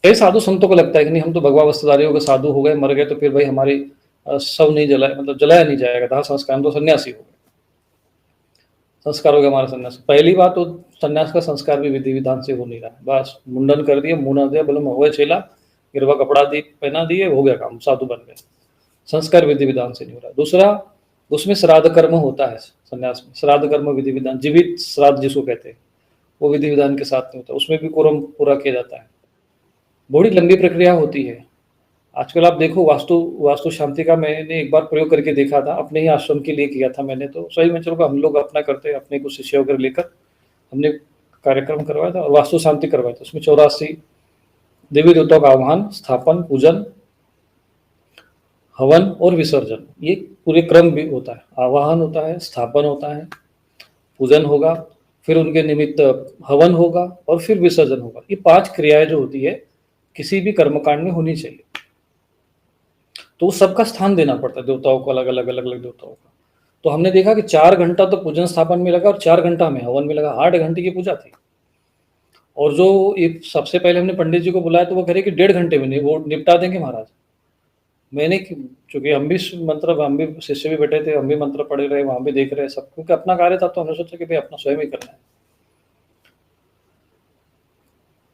कई साधु संतों को लगता है कि नहीं हम तो भगवा वस्त्रधारी हो गए, साधु हो गए, मर गए तो फिर भाई हमारी शव नहीं जलाए, मतलब जलाया नहीं जाएगा, दाह संस्कार, हम तो सन्यासी हो गए, संस्कार हो गया हमारा सन्यास। पहली बात तो सन्यास का संस्कार भी विधि विधान से हो नहीं रहा है, बस मुंडन कर दिया, मुंह दिया, बोले हुए चेला, गिरवा कपड़ा दी पहना दिए, हो गया काम, साधु बन गए। संस्कार विधि विधान से नहीं हो रहा। दूसरा, उसमें श्राद्ध कर्म होता है, सन्यास में श्राद्ध कर्म विधि विधान, जीवित श्राद्ध जिसको कहते हैं, वो विधि विधान के साथ नहीं होता, उसमें भी कोरम पूरा किया जाता है। बड़ी लंबी प्रक्रिया होती है। आजकल आप देखो, वास्तु वास्तु शांति का मैंने एक बार प्रयोग करके देखा था, अपने ही आश्रम के लिए किया था मैंने, तो सही में चलो हम लोग अपना करते हैं, अपने कुछ शिष्य वगैरह लेकर हमने कार्यक्रम करवाया था और वास्तु शांति करवाया था। उसमें 84 देवी देवताओं का आह्वान, स्थापन, पूजन, हवन और विसर्जन, ये पूरे क्रम भी होता है। आवाहन होता है, स्थापन होता है, पूजन होगा, फिर उनके निमित्त हवन होगा और फिर विसर्जन होगा। ये 5 क्रियाएं जो होती है किसी भी कर्मकांड में होनी चाहिए। तो सबका स्थान देना पड़ता है देवताओं को, अलग अलग अलग अलग देवताओं का। तो हमने देखा कि 4 घंटा तो पूजन स्थापन में लगा और 4 घंटा में हवन में लगा, 8 घंटे की पूजा थी। और जो एक सबसे पहले हमने पंडित जी को बुलाया तो वो कह रहे कि 1.5 घंटे में नहीं, वो निपटा देंगे महाराज। मैंने, चूंकि हम भी मंत्र, हम भी शिष्य भी बैठे थे, हम भी मंत्र पढ़े रहे, वहां भी देख रहे सब, क्योंकि अपना कार्य था, तो हमने सोचा कि भाई अपना स्वयं ही करना है।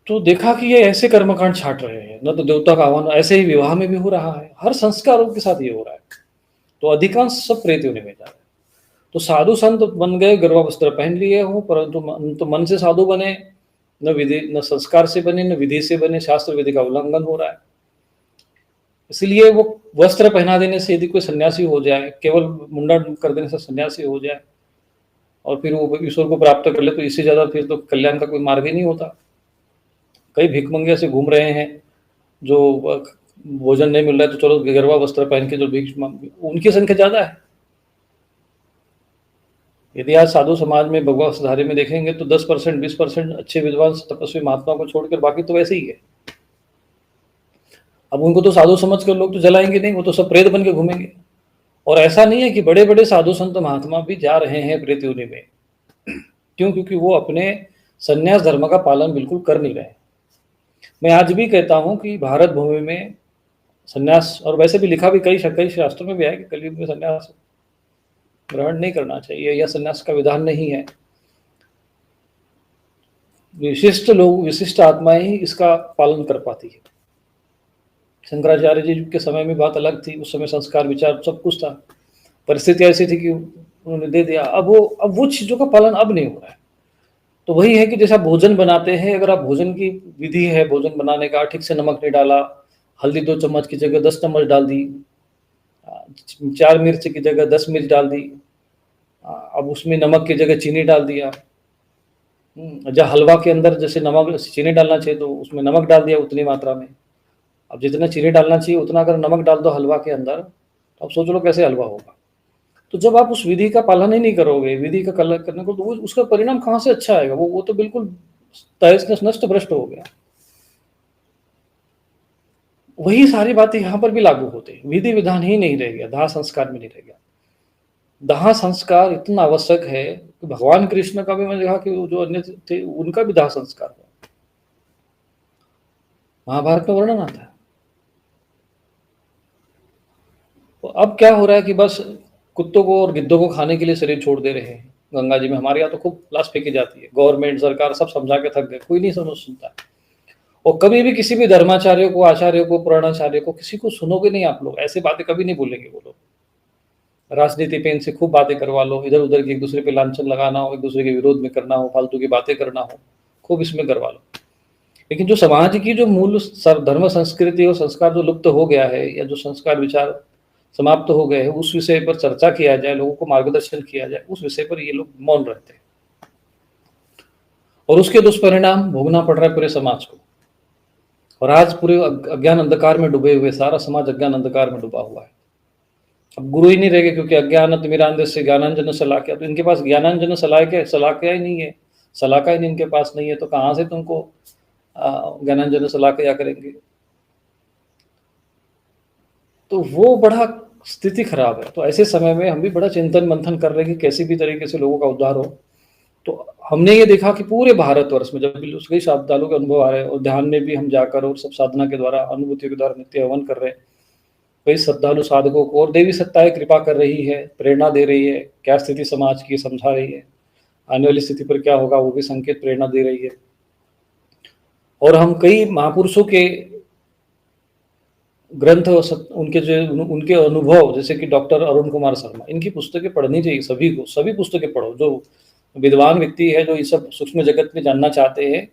तो देखा कि ये ऐसे कर्मकांड छाट रहे हैं, न तो देवता का आह्वान, ऐसे ही विवाह में भी हो रहा है, हर संस्कारों के साथ ये हो रहा है। तो अधिकांश सब प्रेत योनि में जा रहे हैं। तो साधु संत बन गए, गर्वा वस्त्र पहन लिए हो, परंतु तो मन से साधु बने, न विधि, न संस्कार से बने, न विधि से बने, शास्त्र विधि का उल्लंघन हो रहा है। इसलिए वो वस्त्र पहना देने से यदि कोई सन्यासी हो जाए, केवल मुंडन कर देने से सन्यासी हो जाए और फिर वो ईश्वर को प्राप्त कर ले, तो इससे ज्यादा फिर तो कल्याण का कोई मार्ग ही नहीं होता। कई भिक्षमंगे से घूम रहे हैं, जो भोजन नहीं मिल रहा है तो चलो गरवा वस्त्र पहन के जो भिक्ष, उनकी संख्या ज्यादा है। यदि आज साधु समाज में भगवा वस्त्रधारी में देखेंगे तो 10%, 20% अच्छे विद्वान तपस्वी महात्मा को छोड़कर बाकी तो वैसे ही है। अब उनको तो साधु समझ कर लोग तो जलाएंगे नहीं, वो तो सब प्रेत बन के घूमेंगे। और ऐसा नहीं है कि बड़े बड़े साधु संत महात्मा भी जा रहे हैं प्रेत योनि में, क्यों? क्योंकि वो अपने संन्यास धर्म का पालन बिल्कुल कर नहीं रहे। मैं आज भी कहता हूं कि भारत भूमि में संन्यास, और वैसे भी लिखा भी कई शास्त्रों में भी है कि कलयुग में संन्यास ग्रहण नहीं करना चाहिए, या संन्यास का विधान नहीं है। विशिष्ट लोग, विशिष्ट आत्माएं ही इसका पालन कर पाती है। शंकराचार्य जी के समय में बात अलग थी, उस समय संस्कार विचार सब कुछ था, परिस्थिति ऐसी थी कि उन्होंने दे दिया। अब वो चीजों का पालन अब नहीं हो रहा है। तो वही है कि जैसा भोजन बनाते हैं, अगर आप भोजन की विधि है भोजन बनाने का, ठीक से नमक नहीं डाला, हल्दी 2 चम्मच की जगह 10 चम्मच डाल दी, 4 मिर्च की जगह 10 मिर्च डाल दी, अब उसमें नमक की जगह चीनी डाल दिया। जब हलवा के अंदर जैसे नमक चीनी डालना चाहिए तो उसमें नमक डाल दिया उतनी मात्रा में। अब जितना चीनी डालना चाहिए उतना अगर नमक डाल दो हलवा के अंदर, तो अब सोच लो कैसे हलवा होगा। तो जब आप उस विधि का पालन ही नहीं करोगे, विधि का करने को, तो वो उसका परिणाम कहाँ से अच्छा आएगा? वो तो बिल्कुल तहस नष्ट भ्रष्ट हो गया। वही सारी बातें यहाँ पर भी लागू होते हैं, विधि विधान ही नहीं रह गया, दाह संस्कार में नहीं रह गया। दाह संस्कार इतना आवश्यक है कि भगवान कृष्ण का भी मैंने देखा कि जो अन्य थे उनका भी दाह संस्कार हुआ, महाभारत में वर्णन आता है। तो अब क्या हो रहा है कि बस कुत्तों को और गिद्धों को खाने के लिए शरीर छोड़ दे रहे हैं। गंगा जी में हमारे यहाँ तो खूब लाश फेंकी जाती है, गवर्नमेंट सरकार सब समझा के थक गए, कोई नहीं सुनता। और कभी भी किसी भी धर्माचार्य को, आचार्य को, पुराणाचार्य को, किसी को सुनोगे नहीं आप लोग, ऐसे बातें कभी नहीं बोलेंगे वो लोग। राजनीति पे इनसे खूब बातें करवा लो, इधर उधर की एक दूसरे पे लांछन लगाना हो, एक दूसरे के विरोध में करना हो, फालतू की बातें करना हो, खूब इसमें करवा लो। लेकिन जो समाज की जो मूल धर्म संस्कृति और संस्कार जो लुप्त हो गया है, या जो संस्कार विचार समाप्त हो गए हैं, उस विषय पर चर्चा किया जाए, लोगों को मार्गदर्शन किया जाए, उस विषय पर ये लोग मौन रहते हैं। और उसके दुष्परिणाम भोगना पड़ रहा है पूरे समाज को। और आज पूरे अज्ञान अंधकार में डूबे हुए, सारा समाज अज्ञान अंधकार में डूबा हुआ है। अब गुरु ही नहीं रहेगा, क्योंकि अज्ञान तिमिरांधस्य से ज्ञानांजन सलाकिया, तो इनके पास ज्ञानांजन सलाकिया ही नहीं है, सलाका ही इनके पास नहीं है, तो कहाँ से तुमको ज्ञानांजन सलाकिया करेंगे? तो वो बड़ा स्थिति खराब है। तो ऐसे समय में हम भी बड़ा चिंतन मंथन कर रहे हैं कि कैसी भी तरीके से लोगों का उद्धार हो। तो हमने ये देखा कि पूरे भारतवर्ष में जब भी कई श्रद्धालुओं के अनुभव आ रहे हैं और ध्यान में भी हम जाकर और सब साधना के द्वारा अनुभूतियों के द्वारा नित्य हवन कर रहे हैं, कई श्रद्धालु साधकों को और देवी सत्ताएं कृपा कर रही है, प्रेरणा दे रही है, क्या स्थिति समाज की समझा रही है, आने वाली स्थिति पर क्या होगा वो भी संकेत प्रेरणा दे रही है। और हम कई महापुरुषों के ग्रंथ उनके जो उनके अनुभव, जैसे कि डॉक्टर अरुण कुमार शर्मा, इनकी पुस्तकें पढ़नी चाहिए सभी को, सभी पुस्तकें पढ़ो। जो विद्वान व्यक्ति है, जो इस सब सूक्ष्म जगत में जानना चाहते हैं,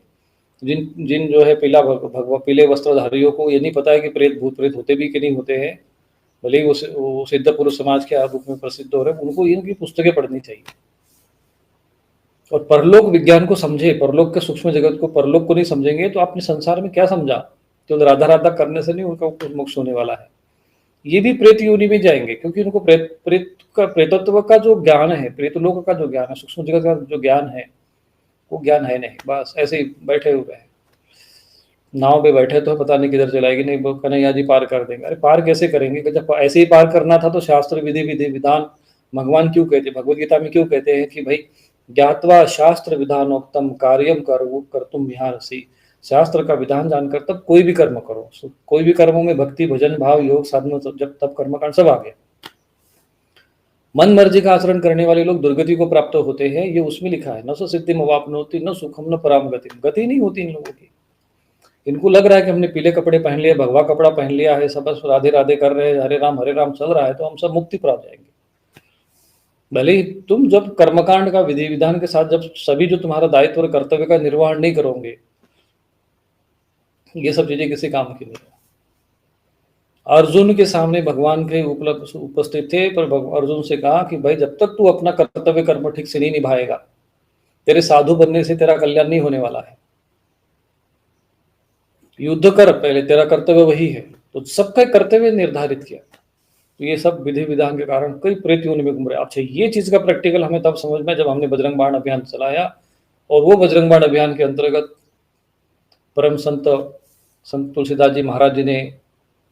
जिन जिन जो है पीले वस्त्रधारियों को ये नहीं पता है कि प्रेत भूत प्रेत होते भी कि नहीं होते हैं, भले ही वो सिद्ध पुरुष समाज के रूप में प्रसिद्ध हो रहे हैं, उनको इनकी पुस्तकें पढ़नी चाहिए और परलोक विज्ञान को समझे। परलोक के सूक्ष्म जगत को, परलोक को नहीं समझेंगे तो आपने संसार में क्या समझा? तो राधा राधा करने से नहीं उनका मोक्ष होने वाला है। ये भी प्रेत योनि में जाएंगे, क्योंकि उनको प्रेतत्व का जो ज्ञान है, प्रेतलोक का जो ज्ञान है, सूक्ष्म जगत का जो ज्ञान है, वो ज्ञान है नहीं। बस ऐसे ही बैठे हुए हैं, नाव पे बैठे तो पता नहीं किधर चलाएगी, नहीं कन्हैया जी पार कर देंगे। अरे पार कैसे करेंगे? जब ऐसे ही पार करना था तो शास्त्र विधि विधान भगवान क्यों कहते, भगवद गीता में क्यों कहते हैं कि भाई ज्ञात्वा शास्त्र विधानोक्तम कार्यम कर्तुम मिहारसी। शास्त्र का विधान जानकर तब कोई भी कर्म करो। कोई भी कर्मों में भक्ति, भजन, भाव, योग, साधना, जब तब कर्मकांड सब आ गया। मन मर्जी का आचरण करने वाले लोग दुर्गति को प्राप्त होते हैं, ये उसमें लिखा है। न सो सिद्धि मवाप्नोति न सुखम न पराम गति नहीं होती इन लोगों की। इनको लग रहा है कि हमने पीले कपड़े पहन लिया, भगवा कपड़ा पहन लिया है, सब बस राधे राधे कर रहे हैं, हरे राम चल रहा है, तो हम सब मुक्ति प्राप्त जाएंगे। भले ही तुम जब कर्मकांड का विधि विधान के साथ जब सभी जो तुम्हारा दायित्व और कर्तव्य का निर्वहन नहीं करोगे, ये सब चीजें किसी काम की नहीं है। अर्जुन के सामने भगवान के उपस्थित थे, पर अर्जुन से कहा कि भाई जब तक तू अपना कर्तव्य कर्म ठीक से नहीं निभाएगा, तेरे साधु बनने से तेरा कल्याण नहीं होने वाला है। युद्ध कर, पहले तेरा कर्तव्य वही है। तो सबका कर्तव्य निर्धारित किया। तो ये सब विधि विधान के कारण कई प्रेत योनि में घूम रहे। अच्छा, ये चीज का प्रैक्टिकल हमें तब समझ में जब हमने बजरंग बाण अभियान चलाया, और वो बजरंग बाण अभियान के अंतर्गत परम संत तुलसीदास जी महाराज जी ने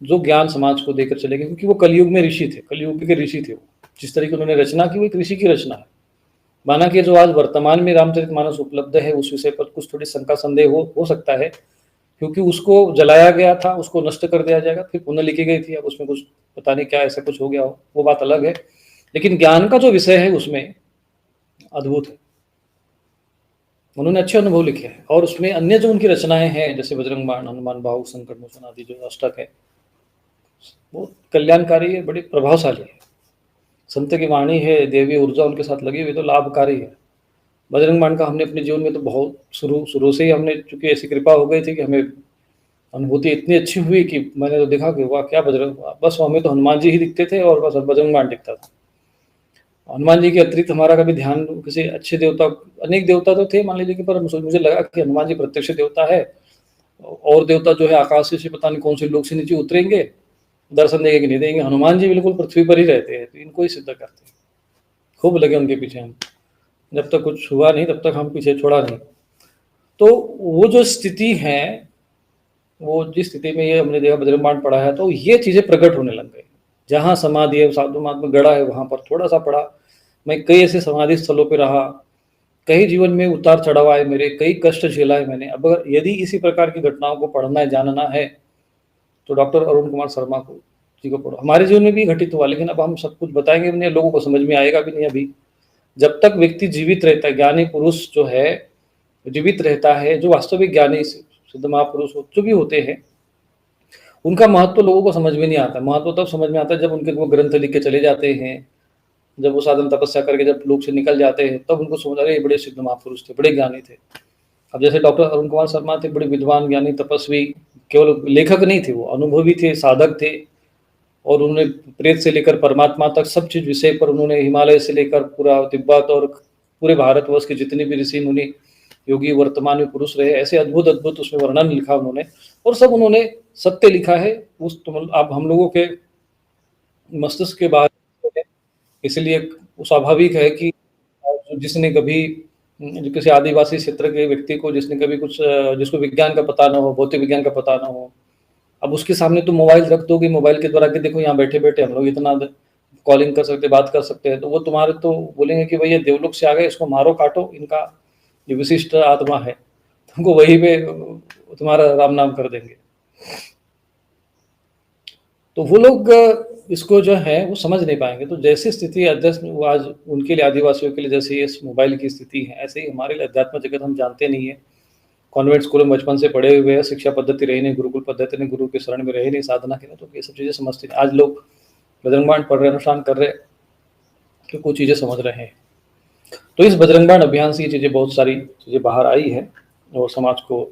जो ज्ञान समाज को देकर चले गए, क्योंकि वो कलयुग में ऋषि थे, कलयुग के ऋषि थे। वो जिस तरीके उन्होंने रचना की, वो एक ऋषि की रचना है। माना कि जो आज वर्तमान में रामचरितमानस उपलब्ध है, उस विषय पर कुछ थोड़ी शंका संदेह हो सकता है, क्योंकि उसको जलाया गया था, उसको नष्ट कर दिया जाएगा, फिर पुनः लिखी गई थी। अब उसमें कुछ पता नहीं क्या ऐसा कुछ हो गया हो, वो बात अलग है। लेकिन ज्ञान का जो विषय है उसमें अद्भुत है। उन्होंने अच्छे अनुभव लिखे हैं। और उसमें अन्य जो उनकी रचनाएं हैं, जैसे बजरंग बाण, हनुमान बाहु, संकट मोचन आदि जो अष्टक है, वो कल्याणकारी है, बड़ी प्रभावशाली है। संत की वाणी है, देवी ऊर्जा उनके साथ लगी हुई, तो लाभकारी है। बजरंग बाण का हमने अपने जीवन में तो बहुत शुरू से ही हमने, चूंकि ऐसी कृपा हो गई थी कि हमें अनुभूति इतनी अच्छी हुई कि मैंने तो देखा कि वाह क्या बजरंग, बस हमें तो हनुमान जी ही दिखते थे और बस बजरंग बाण दिखता था। हनुमान जी के अतिरिक्त हमारा कभी ध्यान किसी अच्छे देवता, अनेक देवता तो थे मान लीजिए, पर मुझे लगा कि हनुमान जी प्रत्यक्ष देवता है, और देवता जो है आकाश से पता नहीं कौन से लोग से नीचे उतरेंगे, दर्शन देंगे कि नहीं देंगे। हनुमान जी बिल्कुल पृथ्वी पर ही रहते हैं, तो इनको ही सिद्ध करते हैं। खूब लगे उनके पीछे हम, जब तक कुछ हुआ नहीं तब तक हम पीछे छोड़ा नहीं। तो वो जो स्थिति है, वो जिस स्थिति में ये हमने देखा बजरंग बाण पढ़ा है, तो ये चीजें प्रकट होने लग गई। जहाँ समाधि है, साधु महात्मा गढ़ा है, वहां पर थोड़ा सा पढ़ा। मैं कई ऐसे समाधि स्थलों पर रहा, कई जीवन में उतार चढ़ाव आए मेरे, कई कष्ट झेला है मैंने। अब अगर यदि इसी प्रकार की घटनाओं को पढ़ना है, जानना है, तो डॉक्टर अरुण कुमार शर्मा को जी को पढ़ो। हमारे जीवन में भी घटित हुआ, लेकिन अब हम सब कुछ बताएंगे नहीं, लोगों को समझ में आएगा भी नहीं अभी। जब तक व्यक्ति जीवित रहता है, ज्ञानी पुरुष जो है जीवित रहता है, जो वास्तविक ज्ञानी सिद्ध महापुरुष जो भी होते हैं, उनका महत्व लोगों को समझ में नहीं आता। महत्व तब समझ में आता है जब उनके वो ग्रंथ लिख के चले जाते हैं, जब वो साधन तपस्या करके जब लोग से निकल जाते हैं, तब उनको समझ आ रहे बड़े सिद्ध महापुरुष थे, बड़े ज्ञानी थे। अब जैसे डॉक्टर अरुण कुमार शर्मा थे, बड़े विद्वान ज्ञानी तपस्वी, केवल लेखक नहीं थे, वो अनुभवी थे, साधक थे। और उन्होंने प्रेत से लेकर परमात्मा तक सब चीज विषय पर उन्होंने, हिमालय से लेकर पूरा तिब्बत और पूरे भारतवर्ष के जितने भी ऋषि मुनि योगी वर्तमान में पुरुष रहे, ऐसे अद्भुत अद्भुत उसमें वर्णन लिखा उन्होंने, और सब उन्होंने सत्य लिखा है। उस अब हम लोगों के मस्तिष्क के बाहर, इसलिए स्वाभाविक है कि जिसने कभी किसी आदिवासी क्षेत्र के व्यक्ति को, जिसने कभी कुछ, जिसको विज्ञान का पता ना हो, भौतिक विज्ञान का पता ना हो, अब उसके सामने तो मोबाइल रख दोगे, मोबाइल के द्वारा कि देखो यहाँ बैठे बैठे हम लोग इतना कॉलिंग कर सकते, बात कर सकते हैं, तो वो तुम्हारे तो बोलेंगे कि भई ये देवलोक से आ गए, इसको मारो काटो, इनका जो विशिष्ट आत्मा है, तुमको वहीं पे तुम्हारा राम नाम कर देंगे। तो वो लोग इसको जो है वो समझ नहीं पाएँगे। तो जैसी स्थिति अध्यात्म वो आज उनके लिए, आदिवासियों के लिए जैसे इस मोबाइल की स्थिति है, ऐसे ही हमारे लिए अध्यात्म जगत हम जानते नहीं है। कॉन्वेंट स्कूल में बचपन से पढ़े हुए हैं, शिक्षा पद्धति रही नहीं, गुरुकुल पद्धति नहीं, गुरु के शरण में रहे नहीं, साधना की नहीं, तो ये सब चीज़ें समझते नहीं। आज लोग बजरंग बाण पढ़ रहे हैं, अनुष्ठान कर रहे हैं, तो कुछ चीज़ें समझ रहे हैं। तो इस बजरंग बाण अभियान से ये चीज़ें बहुत सारी चीज़ें बाहर आई हैं और समाज को